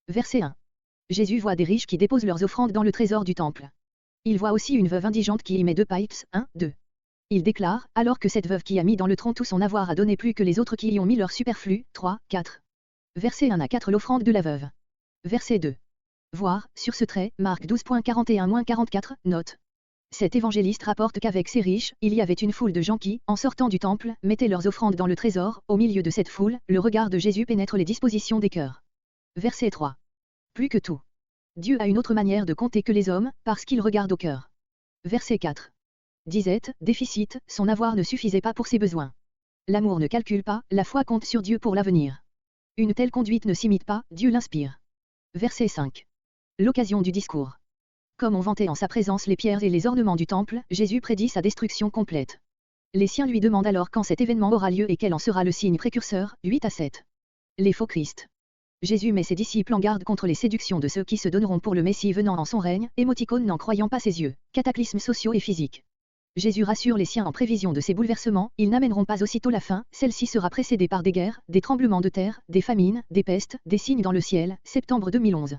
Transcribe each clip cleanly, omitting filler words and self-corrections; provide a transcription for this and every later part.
Verset 1. Jésus voit des riches qui déposent leurs offrandes dans le trésor du temple. Il voit aussi une veuve indigente qui y met 2 pipes, 1, 2. Il déclare, alors que cette veuve qui a mis dans le tronc tout son avoir a donné plus que les autres qui y ont mis leur superflu, 3, 4. Verset 1 à 4 l'offrande de la veuve. Verset 2. Voir, sur ce trait, Marc 12.41-44, note. Cet évangéliste rapporte qu'avec ces riches, il y avait une foule de gens qui, en sortant du temple, mettaient leurs offrandes dans le trésor. Au milieu de cette foule, le regard de Jésus pénètre les dispositions des cœurs. Verset 3. Plus que tout. Dieu a une autre manière de compter que les hommes, parce qu'il regarde au cœur. Verset 4. Disette, déficit, son avoir ne suffisait pas pour ses besoins. L'amour ne calcule pas, la foi compte sur Dieu pour l'avenir. Une telle conduite ne s'imite pas, Dieu l'inspire. Verset 5. L'occasion du discours. Comme on vantait en sa présence les pierres et les ornements du temple, Jésus prédit sa destruction complète. Les siens lui demandent alors quand cet événement aura lieu et quel en sera le signe précurseur, 8 à 7. Les faux Christ. Jésus met ses disciples en garde contre les séductions de ceux qui se donneront pour le Messie venant en son règne, émoticône n'en croyant pas ses yeux, cataclysmes sociaux et physiques. Jésus rassure les siens en prévision de ces bouleversements, ils n'amèneront pas aussitôt la fin, celle-ci sera précédée par des guerres, des tremblements de terre, des famines, des pestes, des signes dans le ciel, septembre 2011.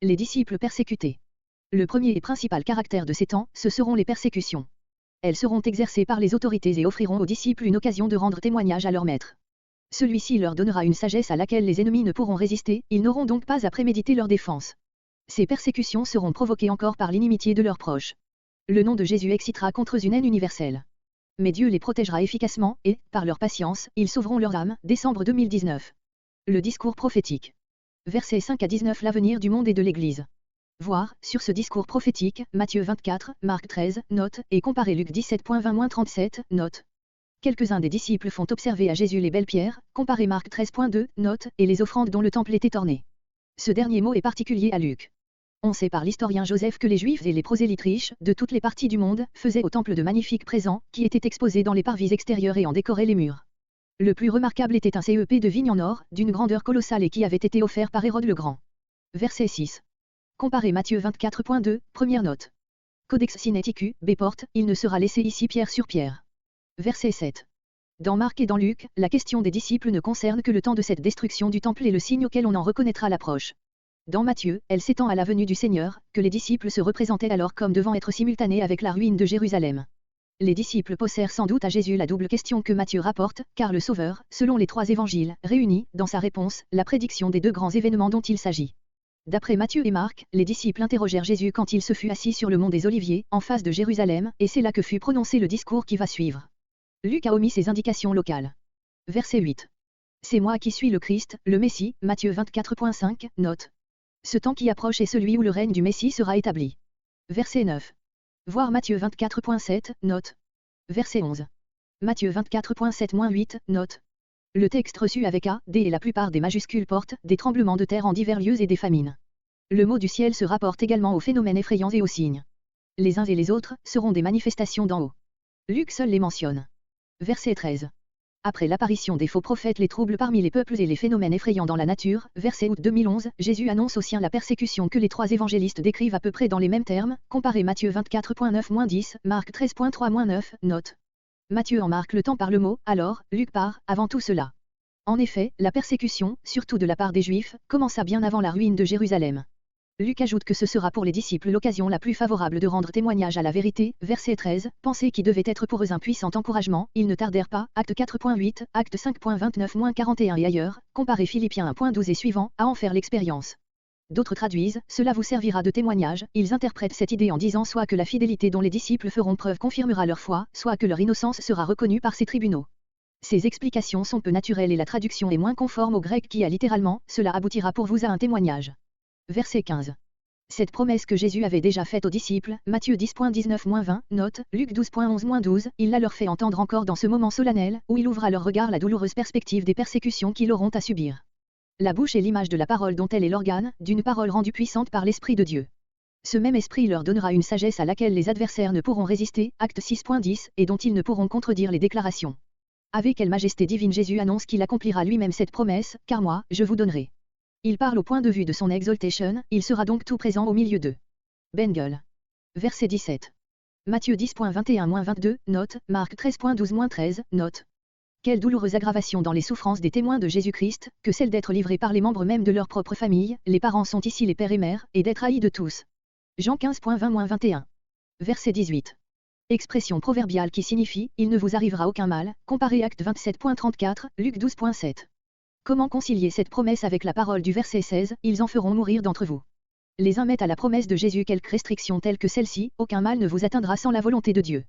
Les disciples persécutés. Le premier et principal caractère de ces temps, ce seront les persécutions. Elles seront exercées par les autorités et offriront aux disciples une occasion de rendre témoignage à leur maître. Celui-ci leur donnera une sagesse à laquelle les ennemis ne pourront résister, ils n'auront donc pas à préméditer leur défense. Ces persécutions seront provoquées encore par l'inimitié de leurs proches. Le nom de Jésus excitera contre eux une haine universelle. Mais Dieu les protégera efficacement, et, par leur patience, ils sauveront leur âme, décembre 2019. Le discours prophétique. Versets 5 à 19 l'avenir du monde et de l'Église. Voir, sur ce discours prophétique, Matthieu 24, Marc 13, note, et comparer Luc 17.20-37, note. Quelques-uns des disciples font observer à Jésus les belles pierres, comparer Marc 13.2, note, et les offrandes dont le temple était orné. Ce dernier mot est particulier à Luc. On sait par l'historien Joseph que les Juifs et les prosélytes riches, de toutes les parties du monde, faisaient au temple de magnifiques présents, qui étaient exposés dans les parvis extérieurs et en décoraient les murs. Le plus remarquable était un CEP de vigne en or, d'une grandeur colossale et qui avait été offert par Hérode le Grand. Verset 6. Comparez Matthieu 24.2, première note. Codex Sinaiticus, B porte, il ne sera laissé ici pierre sur pierre. Verset 7. Dans Marc et dans Luc, la question des disciples ne concerne que le temps de cette destruction du temple et le signe auquel on en reconnaîtra l'approche. Dans Matthieu, elle s'étend à la venue du Seigneur, que les disciples se représentaient alors comme devant être simultanés avec la ruine de Jérusalem. Les disciples posèrent sans doute à Jésus la double question que Matthieu rapporte, car le Sauveur, selon les 3 évangiles, réunit, dans sa réponse, la prédiction des 2 grands événements dont il s'agit. D'après Matthieu et Marc, les disciples interrogèrent Jésus quand il se fut assis sur le mont des Oliviers, en face de Jérusalem, et c'est là que fut prononcé le discours qui va suivre. Luc a omis ses indications locales. Verset 8. C'est moi qui suis le Christ, le Messie, Matthieu 24.5, note. Ce temps qui approche est celui où le règne du Messie sera établi. Verset 9. Voir Matthieu 24.7, note. Verset 11. Matthieu 24.7-8, note. Le texte reçu avec A, D et la plupart des majuscules porte des tremblements de terre en divers lieux et des famines. Le mot du ciel se rapporte également aux phénomènes effrayants et aux signes. Les uns et les autres seront des manifestations d'en haut. Luc seul les mentionne. Verset 13. Après l'apparition des faux prophètes, les troubles parmi les peuples et les phénomènes effrayants dans la nature, verset août 2011, Jésus annonce aux siens la persécution que les 3 évangélistes décrivent à peu près dans les mêmes termes, comparez Matthieu 24.9-10, Marc 13.3-9, note. Matthieu en marque le temps par le mot, alors, Luc par, avant tout cela. En effet, la persécution, surtout de la part des Juifs, commença bien avant la ruine de Jérusalem. Luc ajoute que ce sera pour les disciples l'occasion la plus favorable de rendre témoignage à la vérité, verset 13, pensée qui devait être pour eux un puissant encouragement, ils ne tardèrent pas, acte 4.8, acte 5.29-41 et ailleurs, comparez Philippiens 1.12 et suivant, à en faire l'expérience. D'autres traduisent, cela vous servira de témoignage, ils interprètent cette idée en disant soit que la fidélité dont les disciples feront preuve confirmera leur foi, soit que leur innocence sera reconnue par ces tribunaux. Ces explications sont peu naturelles et la traduction est moins conforme au grec qui a littéralement, cela aboutira pour vous à un témoignage. Verset 15. Cette promesse que Jésus avait déjà faite aux disciples, Matthieu 10.19-20, note, Luc 12.11-12, il la leur fait entendre encore dans ce moment solennel, où il ouvre à leur regard la douloureuse perspective des persécutions qu'ils auront à subir. La bouche est l'image de la parole dont elle est l'organe, d'une parole rendue puissante par l'Esprit de Dieu. Ce même Esprit leur donnera une sagesse à laquelle les adversaires ne pourront résister, acte 6.10, et dont ils ne pourront contredire les déclarations. Avec quelle majesté divine Jésus annonce qu'il accomplira lui-même cette promesse, car moi, je vous donnerai. Il parle au point de vue de son exaltation, il sera donc tout présent au milieu d'eux. Bengel. Verset 17. Matthieu 10.21-22, note, Marc 13.12-13, note. Quelle douloureuse aggravation dans les souffrances des témoins de Jésus-Christ, que celle d'être livrés par les membres même de leur propre famille, les parents sont ici les pères et mères, et d'être haïs de tous. Jean 15.20-21. Verset 18. Expression proverbiale qui signifie « Il ne vous arrivera aucun mal », comparé Acte 27.34, Luc 12.7. Comment concilier cette promesse avec la parole du verset 16 « Ils en feront mourir d'entre vous ». Les uns mettent à la promesse de Jésus quelques restrictions telles que celle-ci « Aucun mal ne vous atteindra sans la volonté de Dieu ».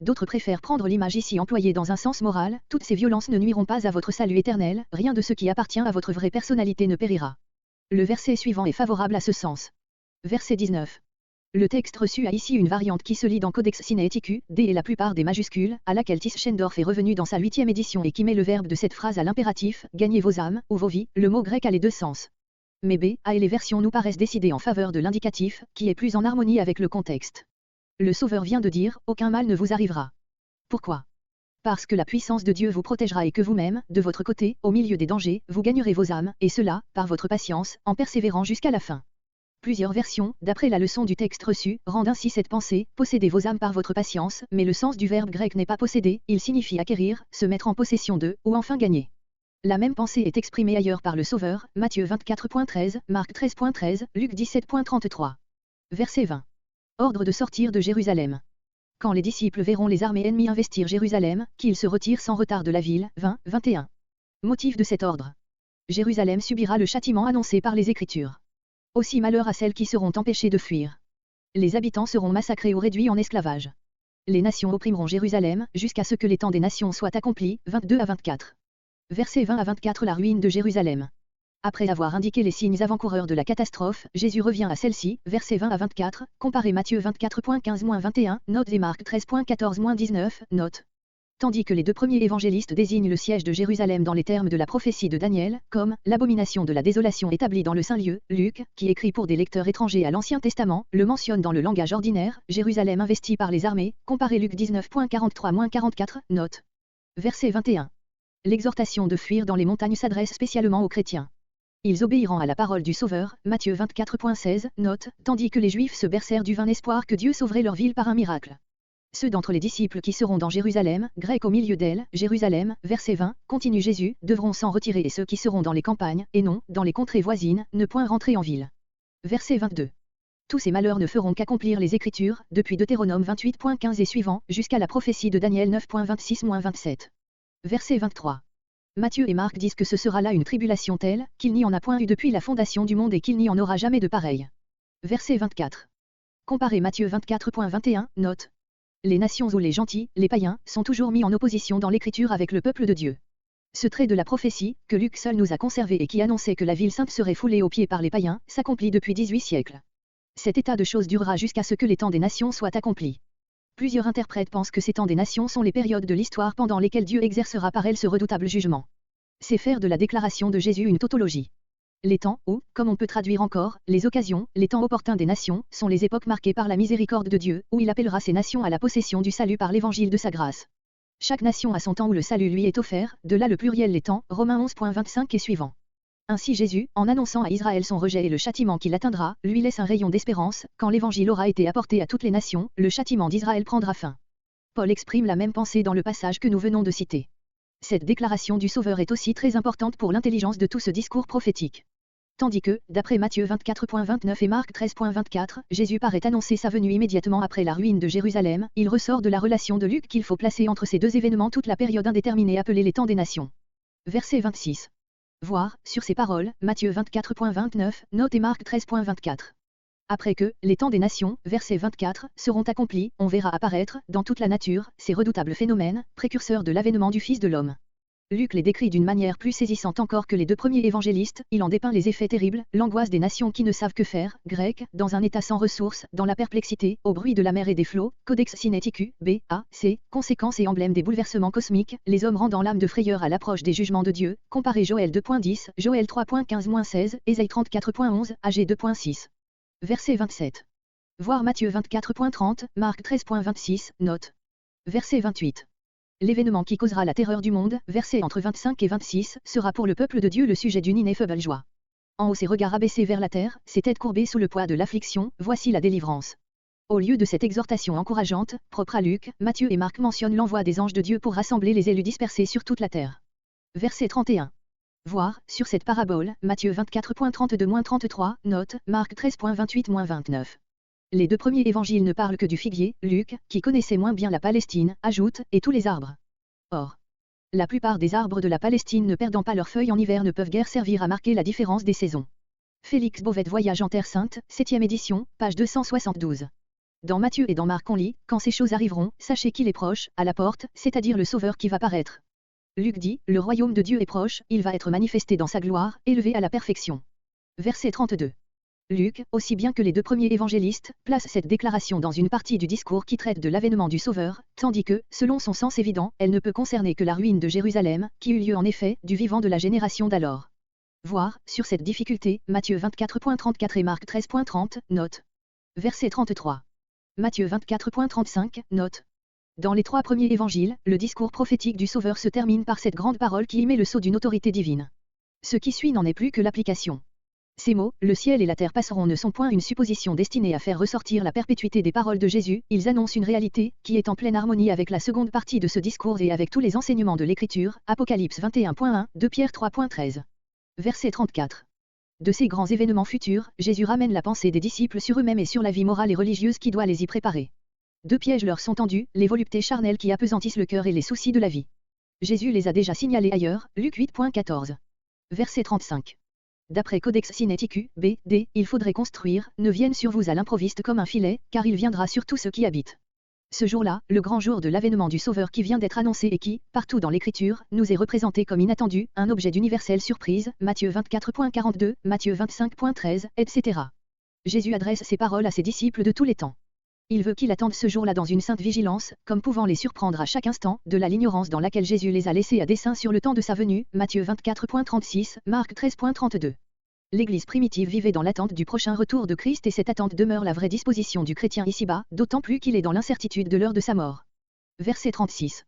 D'autres préfèrent prendre l'image ici employée dans un sens moral, toutes ces violences ne nuiront pas à votre salut éternel, rien de ce qui appartient à votre vraie personnalité ne périra. Le verset suivant est favorable à ce sens. Verset 19. Le texte reçu a ici une variante qui se lit dans Codex Sinaiticus, D et la plupart des majuscules, à laquelle Tischendorf est revenu dans sa 8e édition et qui met le verbe de cette phrase à l'impératif, gagnez vos âmes, ou vos vies, le mot grec a les deux sens. Mais B, A et les versions nous paraissent décider en faveur de l'indicatif, qui est plus en harmonie avec le contexte. Le Sauveur vient de dire « Aucun mal ne vous arrivera ». Pourquoi ? Parce que la puissance de Dieu vous protégera et que vous-même, de votre côté, au milieu des dangers, vous gagnerez vos âmes, et cela, par votre patience, en persévérant jusqu'à la fin. Plusieurs versions, d'après la leçon du texte reçu, rendent ainsi cette pensée « Possédez vos âmes par votre patience », mais le sens du verbe grec n'est pas posséder, il signifie acquérir, se mettre en possession de, ou enfin gagner. La même pensée est exprimée ailleurs par le Sauveur, Matthieu 24.13, Marc 13.13, Luc 17.33. Verset 20. Ordre de sortir de Jérusalem. Quand les disciples verront les armées ennemies investir Jérusalem, qu'ils se retirent sans retard de la ville. 20-21. Motif de cet ordre. Jérusalem subira le châtiment annoncé par les Écritures. Aussi malheur à celles qui seront empêchées de fuir. Les habitants seront massacrés ou réduits en esclavage. Les nations opprimeront Jérusalem, jusqu'à ce que les temps des nations soient accomplis. 22-24. Versets 20-24. La ruine de Jérusalem. Après avoir indiqué les signes avant-coureurs de la catastrophe, Jésus revient à celle-ci, versets 20-24, comparez Matthieu 24.15-21, notes et Marc 13.14-19, notes. Tandis que les deux premiers évangélistes désignent le siège de Jérusalem dans les termes de la prophétie de Daniel, comme « l'abomination de la désolation établie dans le Saint-Lieu », Luc, qui écrit pour des lecteurs étrangers à l'Ancien Testament, le mentionne dans le langage ordinaire, Jérusalem investie par les armées, comparez Luc 19.43-44, notes. Verset 21. L'exhortation de fuir dans les montagnes s'adresse spécialement aux chrétiens. Ils obéiront à la parole du Sauveur, Matthieu 24.16, note, tandis que les Juifs se bercèrent du vain espoir que Dieu sauverait leur ville par un miracle. Ceux d'entre les disciples qui seront dans Jérusalem, grec au milieu d'elle, Jérusalem, verset 20, continue Jésus, devront s'en retirer et ceux qui seront dans les campagnes, et non, dans les contrées voisines, ne point rentrer en ville. Verset 22. Tous ces malheurs ne feront qu'accomplir les Écritures, depuis Deutéronome 28.15 et suivant, jusqu'à la prophétie de Daniel 9.26-27. Verset 23. Matthieu et Marc disent que ce sera là une tribulation telle, qu'il n'y en a point eu depuis la fondation du monde et qu'il n'y en aura jamais de pareil. Verset 24. Comparez Matthieu 24.21, note. Les nations ou les gentils, les païens, sont toujours mis en opposition dans l'Écriture avec le peuple de Dieu. Ce trait de la prophétie, que Luc seul nous a conservé et qui annonçait que la ville sainte serait foulée aux pieds par les païens, s'accomplit depuis 18 siècles. Cet état de choses durera jusqu'à ce que les temps des nations soient accomplis. Plusieurs interprètes pensent que ces temps des nations sont les périodes de l'histoire pendant lesquelles Dieu exercera par elles ce redoutable jugement. C'est faire de la déclaration de Jésus une tautologie. Les temps, ou, comme on peut traduire encore, les occasions, les temps opportuns des nations, sont les époques marquées par la miséricorde de Dieu, où il appellera ces nations à la possession du salut par l'évangile de sa grâce. Chaque nation a son temps où le salut lui est offert, de là le pluriel les temps, Romains 11.25 et suivant. Ainsi Jésus, en annonçant à Israël son rejet et le châtiment qui l'atteindra, lui laisse un rayon d'espérance, quand l'évangile aura été apporté à toutes les nations, le châtiment d'Israël prendra fin. Paul exprime la même pensée dans le passage que nous venons de citer. Cette déclaration du Sauveur est aussi très importante pour l'intelligence de tout ce discours prophétique. Tandis que, d'après Matthieu 24.29 et Marc 13.24, Jésus paraît annoncer sa venue immédiatement après la ruine de Jérusalem, il ressort de la relation de Luc qu'il faut placer entre ces deux événements toute la période indéterminée appelée les temps des nations. Verset 26. Voir, sur ces paroles, Matthieu 24.29, note et Marc 13.24. Après que, les temps des nations, verset 24, seront accomplis, on verra apparaître, dans toute la nature, ces redoutables phénomènes, précurseurs de l'avènement du Fils de l'homme. Luc les décrit d'une manière plus saisissante encore que les deux premiers évangélistes, il en dépeint les effets terribles, l'angoisse des nations qui ne savent que faire, grec, dans un état sans ressources, dans la perplexité, au bruit de la mer et des flots, Codex Sinaiticus, B, A, C, conséquences et emblèmes des bouleversements cosmiques, les hommes rendant l'âme de frayeur à l'approche des jugements de Dieu, comparez Joël 2.10, Joël 3.15-16, Ésaïe 34.11, AG 2.6. Verset 27. Voir Matthieu 24.30, Marc 13.26, note. Verset 28. L'événement qui causera la terreur du monde, versets entre 25 et 26, sera pour le peuple de Dieu le sujet d'une ineffable joie. En haut ses regards abaissés vers la terre, ses têtes courbées sous le poids de l'affliction, voici la délivrance. Au lieu de cette exhortation encourageante, propre à Luc, Matthieu et Marc mentionnent l'envoi des anges de Dieu pour rassembler les élus dispersés sur toute la terre. Verset 31. Voir, sur cette parabole, Matthieu 24.32-33, note, Marc 13.28-29. Les deux premiers évangiles ne parlent que du figuier, Luc, qui connaissait moins bien la Palestine, ajoute, et tous les arbres. Or, la plupart des arbres de la Palestine ne perdant pas leurs feuilles en hiver ne peuvent guère servir à marquer la différence des saisons. Félix Beauvais Voyage en Terre Sainte, 7e édition, page 272. Dans Matthieu et dans Marc on lit, quand ces choses arriveront, sachez qu'il est proche, à la porte, c'est-à-dire le Sauveur qui va paraître. Luc dit, le royaume de Dieu est proche, il va être manifesté dans sa gloire, élevé à la perfection. Verset 32. Luc, aussi bien que les deux premiers évangélistes, place cette déclaration dans une partie du discours qui traite de l'avènement du Sauveur, tandis que, selon son sens évident, elle ne peut concerner que la ruine de Jérusalem, qui eut lieu en effet, du vivant de la génération d'alors. Voir, sur cette difficulté, Matthieu 24.34 et Marc 13.30, note. Verset 33. Matthieu 24.35, note. Dans les trois premiers évangiles, le discours prophétique du Sauveur se termine par cette grande parole qui y met le sceau d'une autorité divine. Ce qui suit n'en est plus que l'application. Ces mots, le ciel et la terre passeront, ne sont point une supposition destinée à faire ressortir la perpétuité des paroles de Jésus, ils annoncent une réalité, qui est en pleine harmonie avec la seconde partie de ce discours et avec tous les enseignements de l'Écriture, Apocalypse 21.1, 2 Pierre 3.13. Verset 34. De ces grands événements futurs, Jésus ramène la pensée des disciples sur eux-mêmes et sur la vie morale et religieuse qui doit les y préparer. Deux pièges leur sont tendus, les voluptés charnelles qui apesantissent le cœur et les soucis de la vie. Jésus les a déjà signalés ailleurs, Luc 8.14. Verset 35. D'après Codex Sinaiticus, B.D., il faudrait construire, ne vienne sur vous à l'improviste comme un filet, car il viendra sur tous ceux qui habitent. Ce jour-là, le grand jour de l'avènement du Sauveur qui vient d'être annoncé et qui, partout dans l'Écriture, nous est représenté comme inattendu, un objet d'universelle surprise, Matthieu 24.42, Matthieu 25.13, etc. Jésus adresse ces paroles à ses disciples de tous les temps. Il veut qu'ils attendent ce jour-là dans une sainte vigilance, comme pouvant les surprendre à chaque instant, de l'ignorance dans laquelle Jésus les a laissés à dessein sur le temps de sa venue, Matthieu 24.36, Marc 13.32. L'Église primitive vivait dans l'attente du prochain retour de Christ et cette attente demeure la vraie disposition du chrétien ici-bas, d'autant plus qu'il est dans l'incertitude de l'heure de sa mort. Verset 36.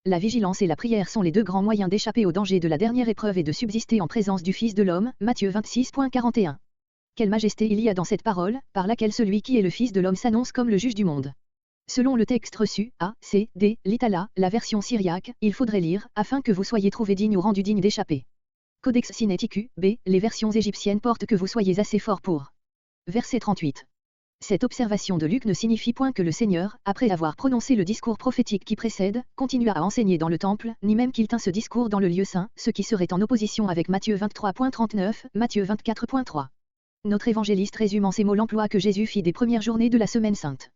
La vigilance et la prière sont les deux grands moyens d'échapper au danger de la dernière épreuve et de subsister en présence du Fils de l'homme, Matthieu 26.41. Quelle majesté il y a dans cette parole, par laquelle celui qui est le Fils de l'homme s'annonce comme le juge du monde. Selon le texte reçu, A, C, D, l'Itala, la version syriaque, il faudrait lire, afin que vous soyez trouvés dignes ou rendus dignes d'échapper. Codex Sinaiticus, B, les versions égyptiennes portent que vous soyez assez forts pour. Verset 38. Cette observation de Luc ne signifie point que le Seigneur, après avoir prononcé le discours prophétique qui précède, continua à enseigner dans le temple, ni même qu'il tint ce discours dans le lieu saint, ce qui serait en opposition avec Matthieu 23.39, Matthieu 24.3. Notre évangéliste résume en ces mots l'emploi que Jésus fit des premières journées de la semaine sainte.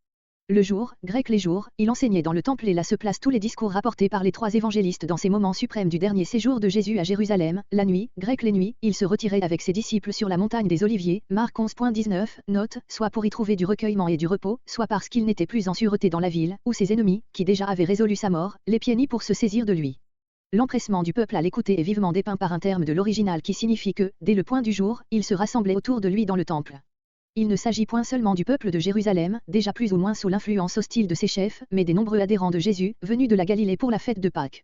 Le jour, grec les jours, il enseignait dans le temple et là se placent tous les discours rapportés par les trois évangélistes dans ces moments suprêmes du dernier séjour de Jésus à Jérusalem, la nuit, grec les nuits, il se retirait avec ses disciples sur la montagne des Oliviers, Marc 11.19, note, soit pour y trouver du recueillement et du repos, soit parce qu'il n'était plus en sûreté dans la ville, où ses ennemis, qui déjà avaient résolu sa mort, l'épiaient pour se saisir de lui. L'empressement du peuple à l'écouter est vivement dépeint par un terme de l'original qui signifie que, dès le point du jour, il se rassemblait autour de lui dans le temple. Il ne s'agit point seulement du peuple de Jérusalem, déjà plus ou moins sous l'influence hostile de ses chefs, mais des nombreux adhérents de Jésus, venus de la Galilée pour la fête de Pâques.